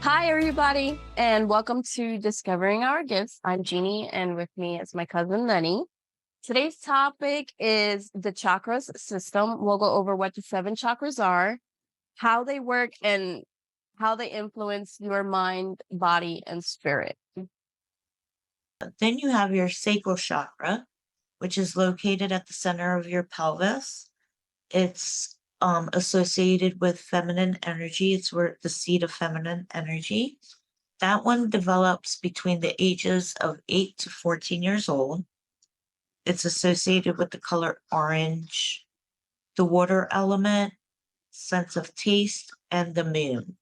Hi, everybody, and welcome to Discovering Our Gifts. I'm Jeannie, and with me is my cousin Lenny. Today's topic is the chakras system. We'll go over what the 7 chakras are, how they work, and how they influence your mind, body, and spirit. Then you have your sacral chakra, which is located at the center of your pelvis. It's associated with feminine energy. It's where the seat of feminine energy. That one develops between the ages of 8 to 14 years old. It's associated with the color orange, the water element, sense of taste, and the moon.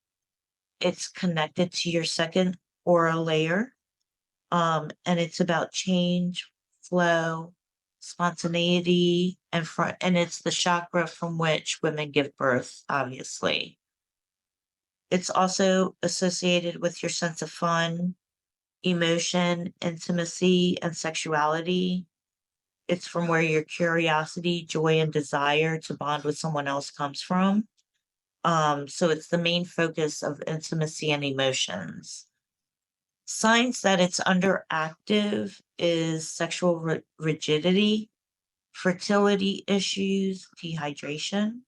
It's connected to your second aura layer. And it's about change, flow, spontaneity, and it's the chakra from which women give birth, obviously. It's also associated with your sense of fun, emotion, intimacy, and sexuality. It's from where your curiosity, joy, and desire to bond with someone else comes from. So it's the main focus of intimacy and emotions. Signs that it's underactive is sexual rigidity, fertility issues, dehydration.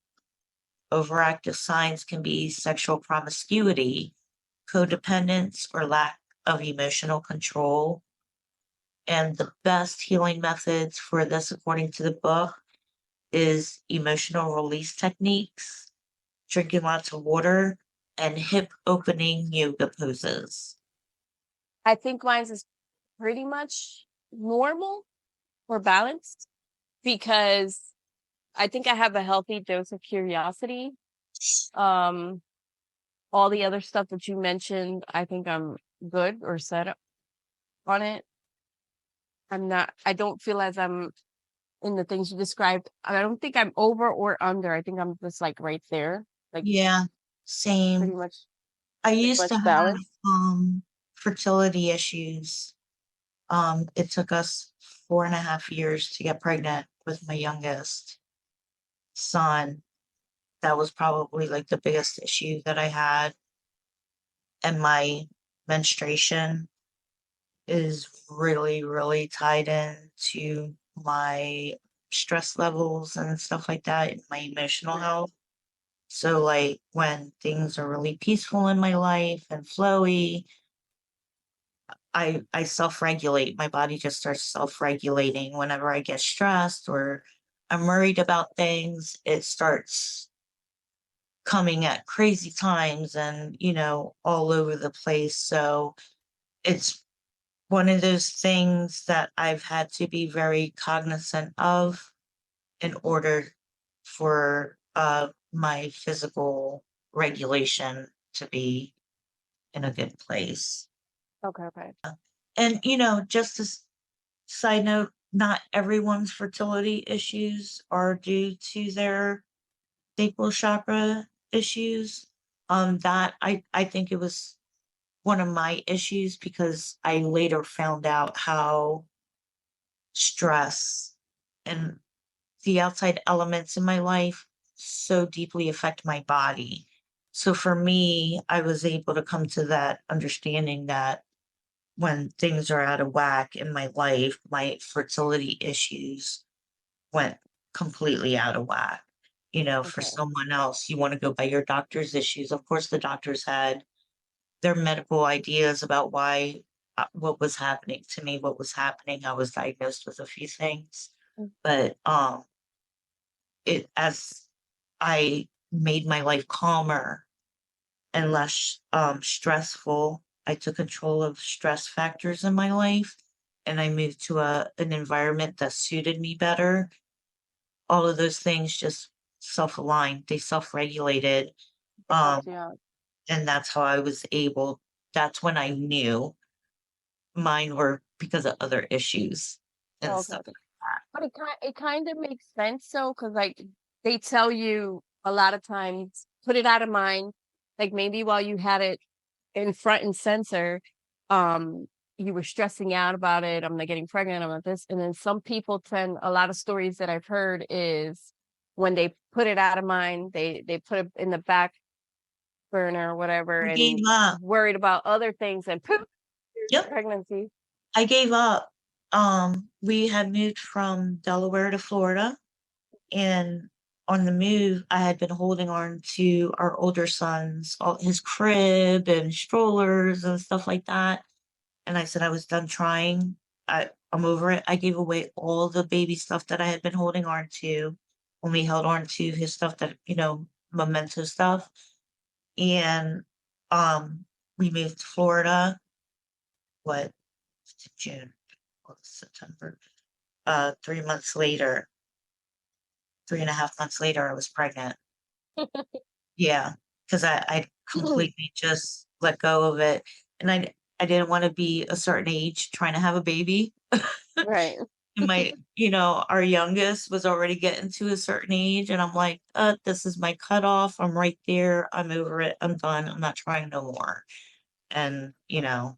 Overactive signs can be sexual promiscuity, codependence, or lack of emotional control. And the best healing methods for this, according to the book, is emotional release techniques, drinking lots of water, and hip opening yoga poses. I think mine is pretty much normal or balanced because I think I have a healthy dose of curiosity. Um, all the other stuff that you mentioned, I think I'm good or set on it. I don't feel as I'm in the things you described. I don't think I'm over or under. I think I'm just like right there, like Yeah, pretty same. much, I pretty used much to have, balanced. fertility issues. It took us 4.5 years to get pregnant with my youngest son. That was probably, like, the biggest issue that I had, and my menstruation is really, really tied in to my stress levels and stuff like that, and my emotional health. So, like, when things are really peaceful in my life and flowy, I self-regulate. My body just starts self-regulating. Whenever I get stressed or I'm worried about things, it starts coming at crazy times and, all over the place. So it's one of those things that I've had to be very cognizant of in order for my physical regulation to be in a good place. Okay, okay. And, just as side note, not everyone's fertility issues are due to their sacral chakra issues. That I think it was one of my issues because I later found out how stress and the outside elements in my life so deeply affect my body. So for me, I was able to come to that understanding that when things are out of whack in my life, my fertility issues went completely out of whack. For Okay. someone else, you want to go by your doctor's issues. Of course, the doctors had their medical ideas about why, what was happening to me, what was happening. I was diagnosed with a few things, Mm. but it as I made my life calmer and less stressful, I took control of stress factors in my life, and I moved to an environment that suited me better. All of those things just self-aligned, they self-regulated, It helps um, you out. and that's how I was able that's when I knew mine were because of other issues and Okay. stuff like that. But it kind of makes sense though, because like they tell you a lot of times, put it out of mind. Like maybe while you had it in front and center, um, you were stressing out about it. I'm not getting pregnant. I'm not this. And then some people tend. A lot of stories that I've heard is when they put it out of mind, they put it in the burner or whatever I gave and up. worried about other things and poof, Yep, pregnancy. I gave up. We had moved from Delaware to Florida, and on the move, I had been holding on to our older son's all his crib and strollers and stuff like that. And I said I was done trying. I'm over it. I gave away all the baby stuff that I had been holding on to when we held on to his stuff that, memento stuff. And we moved to Florida, what, June, August, September. 3 months later, 3.5 months later, I was pregnant. Yeah, because I completely just let go of it. And I didn't want to be a certain age trying to have a baby. Right. And our youngest was already getting to a certain age, and I'm like, this is my cutoff. I'm right there. I'm over it. I'm done. I'm not trying no more. And, and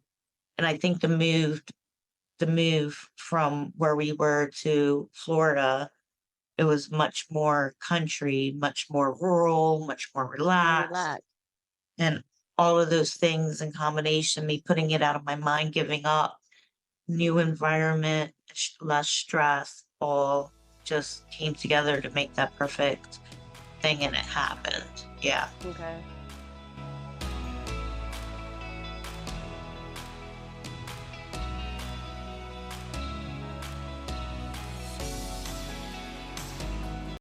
I think the move from where we were to Florida, it was much more country, much more rural, much more More relaxed. relaxed. And all of those things in combination, me putting it out of my mind, giving up, new environment, less stress, all just came together to make that perfect thing, and it happened. Yeah. Okay.